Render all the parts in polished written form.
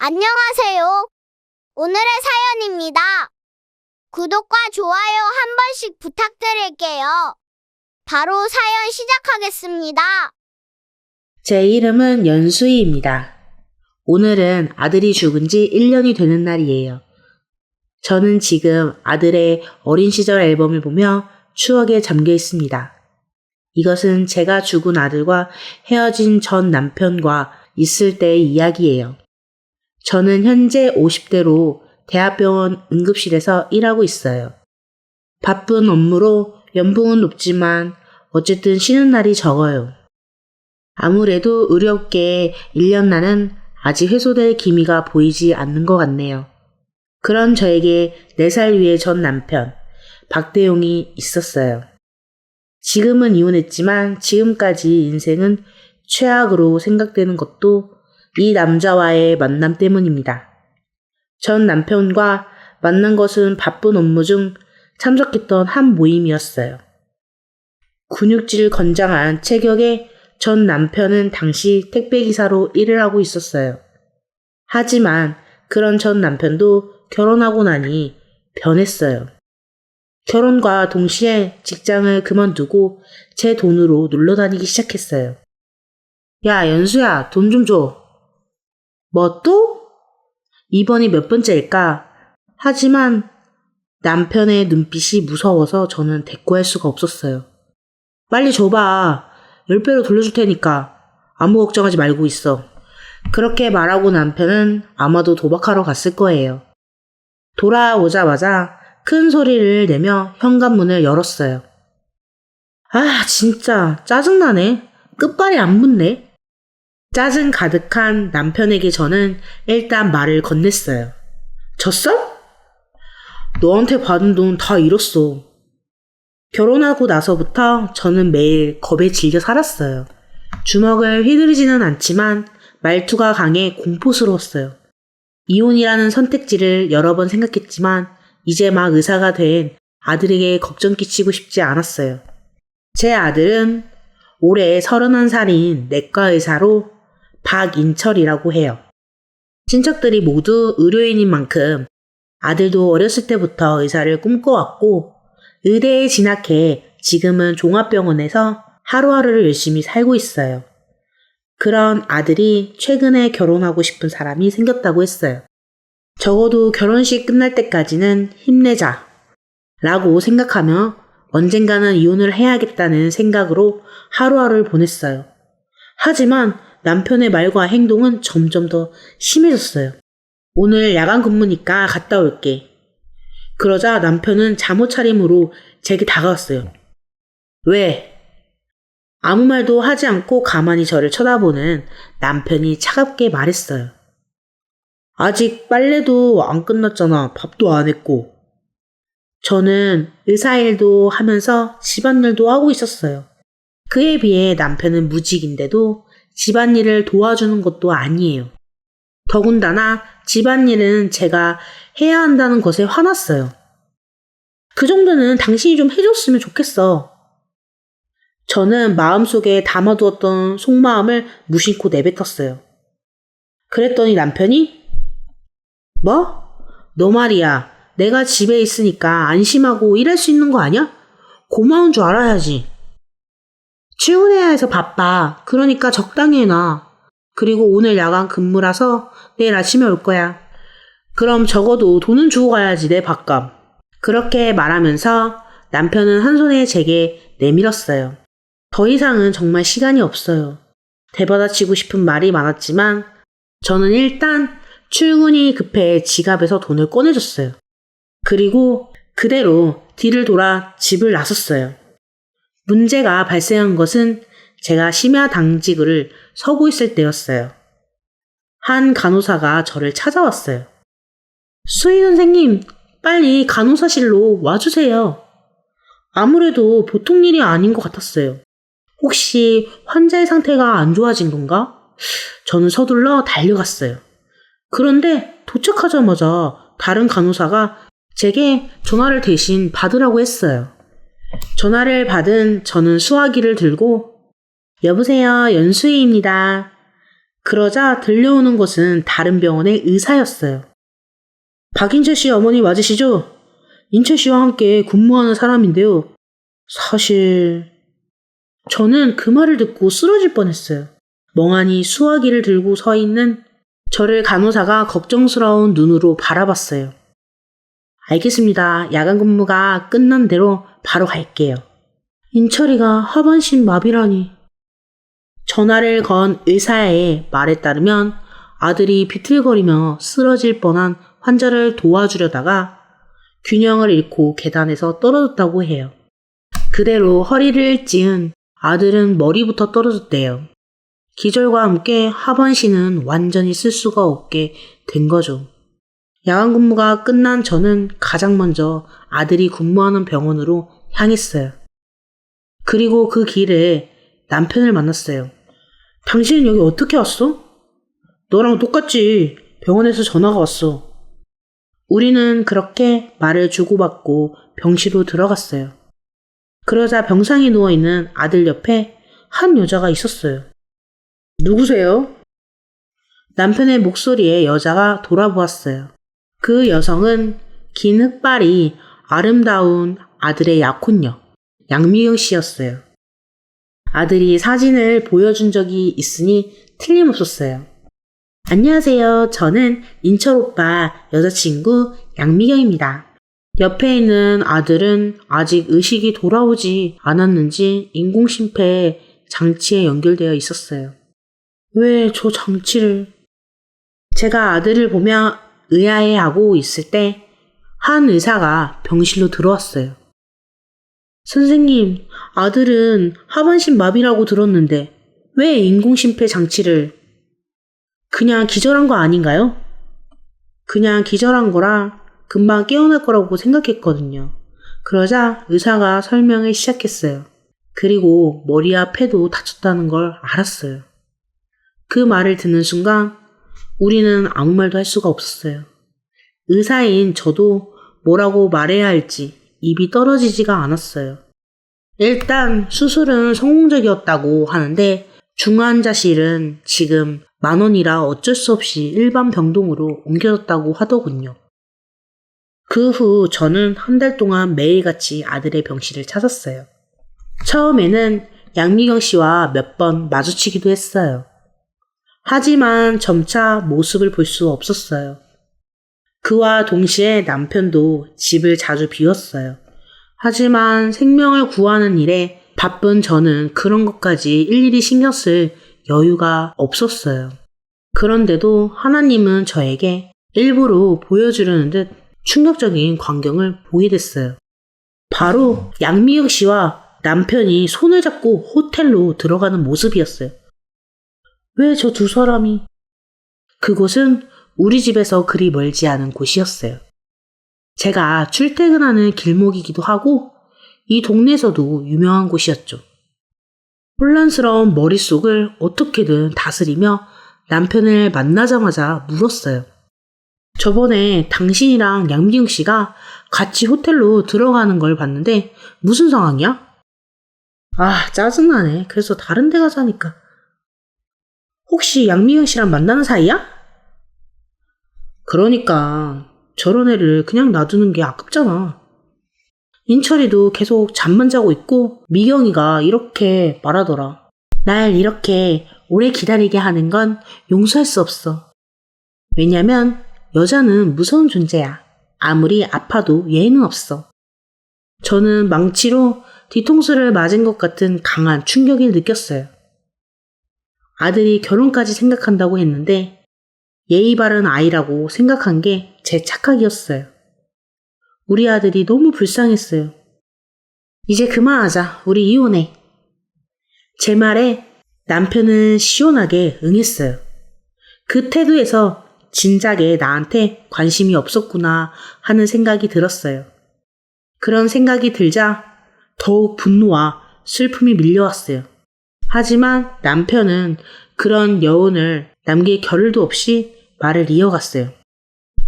안녕하세요. 오늘의 사연입니다. 구독과 좋아요 한 번씩 부탁드릴게요. 바로 사연 시작하겠습니다. 제 이름은 연수희입니다. 오늘은 아들이 죽은 지 1년이 되는 날이에요. 저는 지금 아들의 어린 시절 앨범을 보며 추억에 잠겨 있습니다. 이것은 제가 죽은 아들과 헤어진 전 남편과 있을 때의 이야기예요. 저는 현재 50대로 대학병원 응급실에서 일하고 있어요. 바쁜 업무로 연봉은 높지만 어쨌든 쉬는 날이 적어요. 아무래도 의료업계에 1년나는 아직 회수될 기미가 보이지 않는 것 같네요. 그런 저에게 4살 위의 전 남편, 박대용이 있었어요. 지금은 이혼했지만 지금까지 인생은 최악으로 생각되는 것도 이 남자와의 만남 때문입니다. 전 남편과 만난 것은 바쁜 업무 중 참석했던 한 모임이었어요. 근육질 건장한 체격의 전 남편은 당시 택배기사로 일을 하고 있었어요. 하지만 그런 전 남편도 결혼하고 나니 변했어요. 결혼과 동시에 직장을 그만두고 제 돈으로 놀러 다니기 시작했어요. 야, 연수야, 돈 좀 줘. 뭐 또? 이번이 몇 번째일까? 하지만 남편의 눈빛이 무서워서 저는 대꾸할 수가 없었어요. 빨리 줘봐. 10배로 돌려줄 테니까. 아무 걱정하지 말고 있어. 그렇게 말하고 남편은 아마도 도박하러 갔을 거예요. 돌아오자마자 큰 소리를 내며 현관문을 열었어요. 아, 진짜 짜증나네. 끝발이 안 붙네. 짜증 가득한 남편에게 저는 일단 말을 건넸어요. 졌어? 너한테 받은 돈 다 잃었어. 결혼하고 나서부터 저는 매일 겁에 질려 살았어요. 주먹을 휘두르지는 않지만 말투가 강해 공포스러웠어요. 이혼이라는 선택지를 여러 번 생각했지만 이제 막 의사가 된 아들에게 걱정 끼치고 싶지 않았어요. 제 아들은 올해 31살인 내과 의사로 박인철이라고 해요. 친척들이 모두 의료인인 만큼 아들도 어렸을 때부터 의사를 꿈꿔왔고 의대에 진학해 지금은 종합병원에서 하루하루를 열심히 살고 있어요. 그런 아들이 최근에 결혼하고 싶은 사람이 생겼다고 했어요. 적어도 결혼식 끝날 때까지는 힘내자 라고 생각하며 언젠가는 이혼을 해야겠다는 생각으로 하루하루를 보냈어요. 하지만 남편의 말과 행동은 점점 더 심해졌어요. 오늘 야간 근무니까 갔다 올게. 그러자 남편은 잠옷 차림으로 제게 다가왔어요. 왜? 아무 말도 하지 않고 가만히 저를 쳐다보는 남편이 차갑게 말했어요. 아직 빨래도 안 끝났잖아. 밥도 안 했고. 저는 의사일도 하면서 집안일도 하고 있었어요. 그에 비해 남편은 무직인데도 집안일을 도와주는 것도 아니에요. 더군다나 집안일은 제가 해야 한다는 것에 화났어요. 그 정도는 당신이 좀 해줬으면 좋겠어. 저는 마음속에 담아두었던 속마음을 무심코 내뱉었어요. 그랬더니 남편이 뭐? 너 말이야. 내가 집에 있으니까 안심하고 일할 수 있는 거 아니야? 고마운 줄 알아야지. 출근해야 해서 바빠. 그러니까 적당히 해놔. 그리고 오늘 야간 근무라서 내일 아침에 올 거야. 그럼 적어도 돈은 주고 가야지 내 밥값. 그렇게 말하면서 남편은 한 손에 제게 내밀었어요. 더 이상은 정말 시간이 없어요. 대받아치고 싶은 말이 많았지만 저는 일단 출근이 급해 지갑에서 돈을 꺼내줬어요. 그리고 그대로 뒤를 돌아 집을 나섰어요. 문제가 발생한 것은 제가 심야 당직을 서고 있을 때였어요. 한 간호사가 저를 찾아왔어요. 수희 선생님, 빨리 간호사실로 와주세요. 아무래도 보통 일이 아닌 것 같았어요. 혹시 환자의 상태가 안 좋아진 건가? 저는 서둘러 달려갔어요. 그런데 도착하자마자 다른 간호사가 제게 전화를 대신 받으라고 했어요. 전화를 받은 저는 수화기를 들고 여보세요, 연수희입니다. 그러자 들려오는 것은 다른 병원의 의사였어요. 박인철 씨 어머니 맞으시죠? 인철 씨와 함께 근무하는 사람인데요. 사실... 저는 그 말을 듣고 쓰러질 뻔했어요. 멍하니 수화기를 들고 서 있는 저를 간호사가 걱정스러운 눈으로 바라봤어요. 알겠습니다. 야간 근무가 끝난 대로 바로 갈게요. 인철이가 하반신 마비라니. 전화를 건 의사의 말에 따르면 아들이 비틀거리며 쓰러질 뻔한 환자를 도와주려다가 균형을 잃고 계단에서 떨어졌다고 해요. 그대로 허리를 찌은 아들은 머리부터 떨어졌대요. 기절과 함께 하반신은 완전히 쓸 수가 없게 된 거죠. 야간 근무가 끝난 저는 가장 먼저 아들이 근무하는 병원으로 향했어요. 그리고 그 길에 남편을 만났어요. 당신은 여기 어떻게 왔어? 너랑 똑같지. 병원에서 전화가 왔어. 우리는 그렇게 말을 주고받고 병실로 들어갔어요. 그러자 병상에 누워있는 아들 옆에 한 여자가 있었어요. 누구세요? 남편의 목소리에 여자가 돌아보았어요. 그 여성은 긴 흑발이 아름다운 아들의 약혼녀, 양미경 씨였어요. 아들이 사진을 보여준 적이 있으니 틀림없었어요. 안녕하세요. 저는 인철 오빠 여자친구 양미경입니다. 옆에 있는 아들은 아직 의식이 돌아오지 않았는지 인공심폐 장치에 연결되어 있었어요. 왜 저 장치를... 제가 아들을 보며 의아해하고 있을 때 한 의사가 병실로 들어왔어요. 선생님, 아들은 하반신 마비라고 들었는데 왜 인공심폐 장치를... 그냥 기절한 거 아닌가요? 그냥 기절한 거라 금방 깨어날 거라고 생각했거든요. 그러자 의사가 설명을 시작했어요. 그리고 머리와 폐도 다쳤다는 걸 알았어요. 그 말을 듣는 순간 우리는 아무 말도 할 수가 없었어요. 의사인 저도 뭐라고 말해야 할지 입이 떨어지지가 않았어요. 일단 수술은 성공적이었다고 하는데 중환자실은 지금 10,000원이라 어쩔 수 없이 일반 병동으로 옮겨졌다고 하더군요. 그 후 저는 한 달 동안 매일같이 아들의 병실을 찾았어요. 처음에는 양미경 씨와 몇 번 마주치기도 했어요. 하지만 점차 모습을 볼 수 없었어요. 그와 동시에 남편도 집을 자주 비웠어요. 하지만 생명을 구하는 일에 바쁜 저는 그런 것까지 일일이 신경 쓸 여유가 없었어요. 그런데도 하나님은 저에게 일부러 보여주려는 듯 충격적인 광경을 보게 됐어요. 바로 양미경 씨와 남편이 손을 잡고 호텔로 들어가는 모습이었어요. 왜 저 두 사람이... 그곳은 우리 집에서 그리 멀지 않은 곳이었어요. 제가 출퇴근하는 길목이기도 하고 이 동네에서도 유명한 곳이었죠. 혼란스러운 머릿속을 어떻게든 다스리며 남편을 만나자마자 물었어요. 저번에 당신이랑 양미경 씨가 같이 호텔로 들어가는 걸 봤는데 무슨 상황이야? 아, 짜증나네. 그래서 다른 데 가자니까. 혹시 양미경 씨랑 만나는 사이야? 그러니까 저런 애를 그냥 놔두는 게 아깝잖아. 인철이도 계속 잠만 자고 있고 미경이가 이렇게 말하더라. 날 이렇게 오래 기다리게 하는 건 용서할 수 없어. 왜냐면 여자는 무서운 존재야. 아무리 아파도 예의는 없어. 저는 망치로 뒤통수를 맞은 것 같은 강한 충격을 느꼈어요. 아들이 결혼까지 생각한다고 했는데 예의 바른 아이라고 생각한 게 제 착각이었어요. 우리 아들이 너무 불쌍했어요. 이제 그만하자. 우리 이혼해. 제 말에 남편은 시원하게 응했어요. 그 태도에서 진작에 나한테 관심이 없었구나 하는 생각이 들었어요. 그런 생각이 들자 더욱 분노와 슬픔이 밀려왔어요. 하지만 남편은 그런 여운을 남길 겨를도 없이 말을 이어갔어요.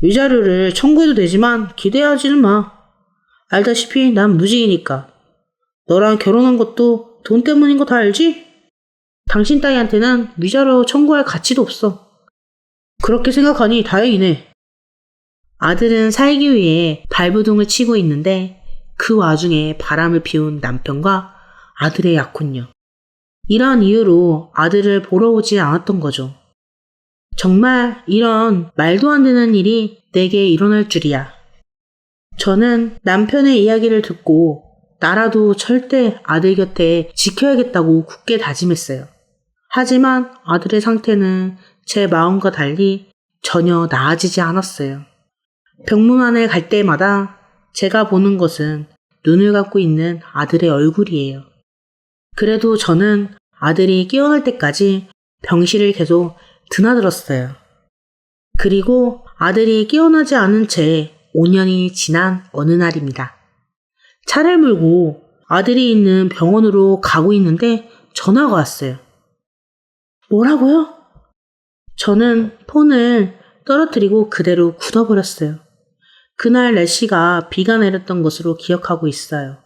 위자료를 청구해도 되지만 기대하지는 마. 알다시피 난 무직이니까. 너랑 결혼한 것도 돈 때문인 거 다 알지? 당신 따위한테는 위자료 청구할 가치도 없어. 그렇게 생각하니 다행이네. 아들은 살기 위해 발버둥을 치고 있는데 그 와중에 바람을 피운 남편과 아들의 약혼녀. 이런 이유로 아들을 보러 오지 않았던 거죠. 정말 이런 말도 안 되는 일이 내게 일어날 줄이야. 저는 남편의 이야기를 듣고 나라도 절대 아들 곁에 지켜야겠다고 굳게 다짐했어요. 하지만 아들의 상태는 제 마음과 달리 전혀 나아지지 않았어요. 병문안에 갈 때마다 제가 보는 것은 눈을 감고 있는 아들의 얼굴이에요. 그래도 저는 아들이 깨어날 때까지 병실을 계속 드나들었어요. 그리고 아들이 깨어나지 않은 채 5년이 지난 어느 날입니다. 차를 몰고 아들이 있는 병원으로 가고 있는데 전화가 왔어요. 뭐라고요? 저는 폰을 떨어뜨리고 그대로 굳어버렸어요. 그날 날씨가 비가 내렸던 것으로 기억하고 있어요.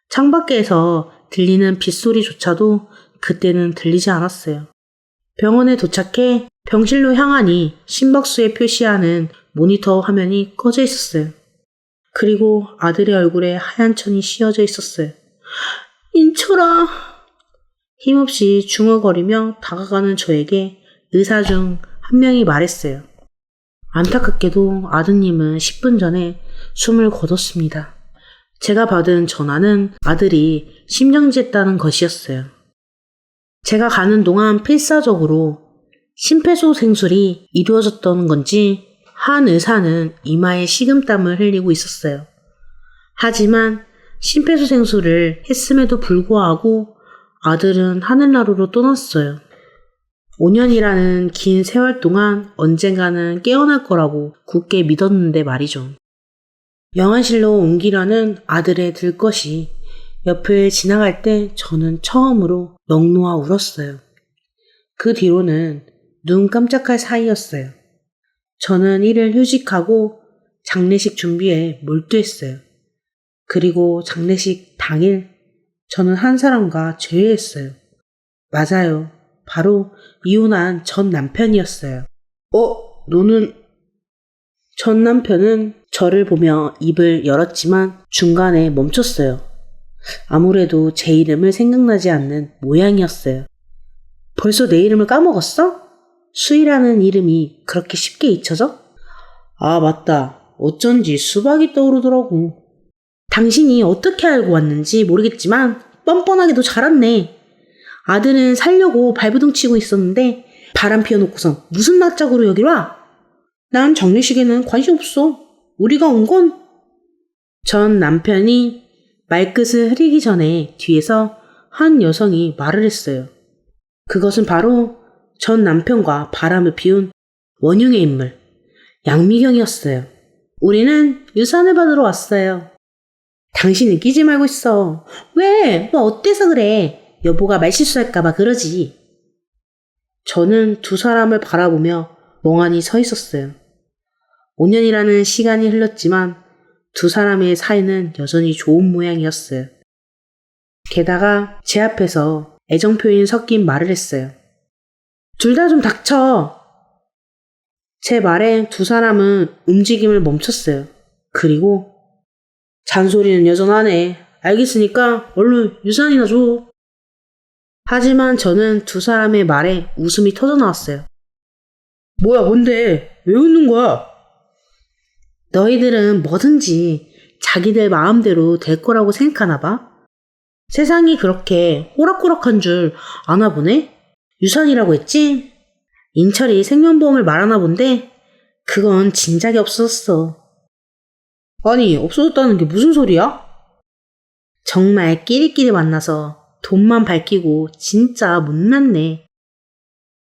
창밖에서 들리는 빗소리조차도 그때는 들리지 않았어요. 병원에 도착해 병실로 향하니 심박수에 표시하는 모니터 화면이 꺼져 있었어요. 그리고 아들의 얼굴에 하얀 천이 씌어져 있었어요. 인철아. 힘없이 중얼거리며 다가가는 저에게 의사 중 한 명이 말했어요. 안타깝게도 아드님은 10분 전에 숨을 거뒀습니다. 제가 받은 전화는 아들이 심정지했다는 것이었어요. 제가 가는 동안 필사적으로 심폐소생술이 이루어졌던 건지 한 의사는 이마에 식은땀을 흘리고 있었어요. 하지만 심폐소생술을 했음에도 불구하고 아들은 하늘나라로 떠났어요. 5년이라는 긴 세월 동안 언젠가는 깨어날 거라고 굳게 믿었는데 말이죠. 영안실로 옮기려는 아들의 들것이 옆을 지나갈 때 저는 처음으로 넋 놓아 울었어요. 그 뒤로는 눈 깜짝할 사이였어요. 저는 이를 휴직하고 장례식 준비에 몰두했어요. 그리고 장례식 당일 저는 한 사람과 재회했어요. 맞아요. 바로 이혼한 전 남편이었어요. 너는... 전 남편은 저를 보며 입을 열었지만 중간에 멈췄어요. 아무래도 제 이름을 생각나지 않는 모양이었어요. 벌써 내 이름을 까먹었어? 수희라는 이름이 그렇게 쉽게 잊혀져? 아, 맞다. 어쩐지 수박이 떠오르더라고. 당신이 어떻게 알고 왔는지 모르겠지만 뻔뻔하게도 잘 왔네. 아들은 살려고 발버둥 치고 있었는데 바람 피워놓고선 무슨 낯짝으로 여길 와? 난 장례식에는 관심 없어. 우리가 온 건... 전 남편이 말끝을 흐리기 전에 뒤에서 한 여성이 말을 했어요. 그것은 바로 전 남편과 바람을 피운 원흉의 인물, 양미경이었어요. 우리는 유산을 받으러 왔어요. 당신은 끼지 말고 있어. 왜? 뭐 어때서 그래? 여보가 말실수할까봐 그러지. 저는 두 사람을 바라보며 멍하니 서 있었어요. 5년이라는 시간이 흘렀지만 두 사람의 사이는 여전히 좋은 모양이었어요. 게다가 제 앞에서 애정 표현이 섞인 말을 했어요. 둘 다 좀 닥쳐. 제 말에 두 사람은 움직임을 멈췄어요. 그리고 잔소리는 여전하네. 알겠으니까 얼른 유산이나 줘. 하지만 저는 두 사람의 말에 웃음이 터져나왔어요. 뭐야, 뭔데? 왜 웃는 거야? 너희들은 뭐든지 자기들 마음대로 될 거라고 생각하나 봐? 세상이 그렇게 호락호락한 줄 아나 보네? 유산이라고 했지? 인철이 생명보험을 말하나 본데 그건 진작에 없어졌어. 아니, 없어졌다는 게 무슨 소리야? 정말 끼리끼리 만나서 돈만 밝히고 진짜 못났네.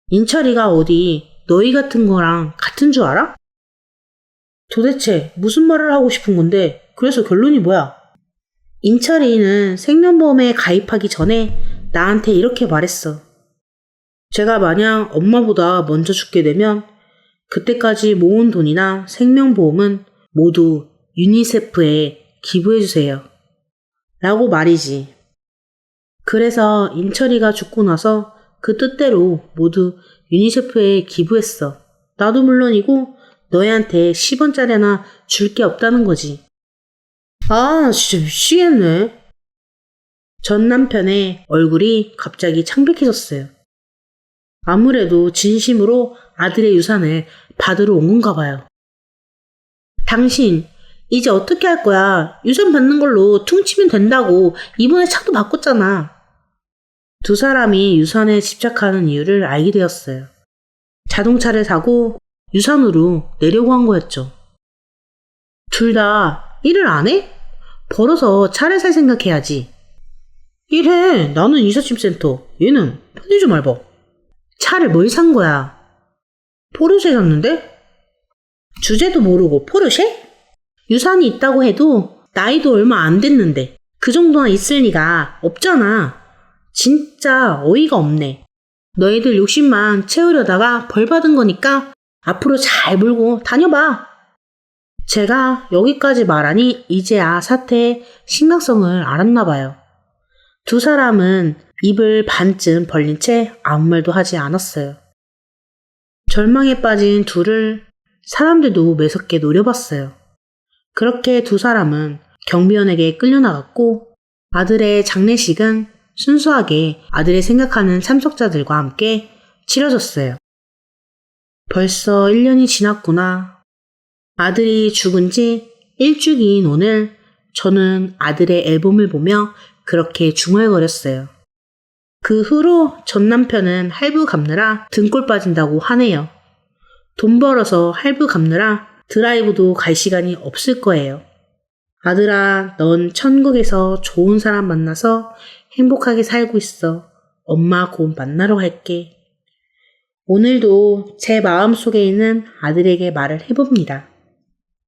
인철이가 어디 너희 같은 거랑 같은 줄 알아? 도대체 무슨 말을 하고 싶은 건데 그래서 결론이 뭐야? 인철이는 생명보험에 가입하기 전에 나한테 이렇게 말했어. 제가 만약 엄마보다 먼저 죽게 되면 그때까지 모은 돈이나 생명보험은 모두 유니세프에 기부해주세요. 라고 말이지. 그래서 인철이가 죽고 나서 그 뜻대로 모두 유니세프에 기부했어. 나도 물론이고 너희한테 10원짜리 하나 줄 게 없다는 거지. 아, 진짜 미치겠네. 전 남편의 얼굴이 갑자기 창백해졌어요. 아무래도 진심으로 아들의 유산을 받으러 온 건가 봐요. 당신, 이제 어떻게 할 거야? 유산 받는 걸로 퉁치면 된다고 이번에 차도 바꿨잖아. 두 사람이 유산에 집착하는 이유를 알게 되었어요. 자동차를 사고 유산으로 내려고 한 거였죠. 둘 다 일을 안 해? 벌어서 차를 살 생각해야지. 일해. 나는 이삿짐센터. 얘는 편의점 알바. 차를 뭘 산 거야? 포르쉐 샀는데? 주제도 모르고 포르쉐? 유산이 있다고 해도 나이도 얼마 안 됐는데 그 정도나 있을 리가 없잖아. 진짜 어이가 없네. 너희들 욕심만 채우려다가 벌 받은 거니까 앞으로 잘 물고 다녀봐. 제가 여기까지 말하니 이제야 사태의 심각성을 알았나 봐요. 두 사람은 입을 반쯤 벌린 채 아무 말도 하지 않았어요. 절망에 빠진 둘을 사람들도 매섭게 노려봤어요. 그렇게 두 사람은 경비원에게 끌려나갔고 아들의 장례식은 순수하게 아들의 생각하는 참석자들과 함께 치러졌어요. 벌써 1년이 지났구나. 아들이 죽은 지 일주기인 오늘 저는 아들의 앨범을 보며 그렇게 중얼거렸어요. 그 후로 전 남편은 할부 갚느라 등골 빠진다고 하네요. 돈 벌어서 할부 갚느라 드라이브도 갈 시간이 없을 거예요. 아들아, 넌 천국에서 좋은 사람 만나서 행복하게 살고 있어. 엄마 곧 만나러 갈게. 오늘도 제 마음속에 있는 아들에게 말을 해봅니다.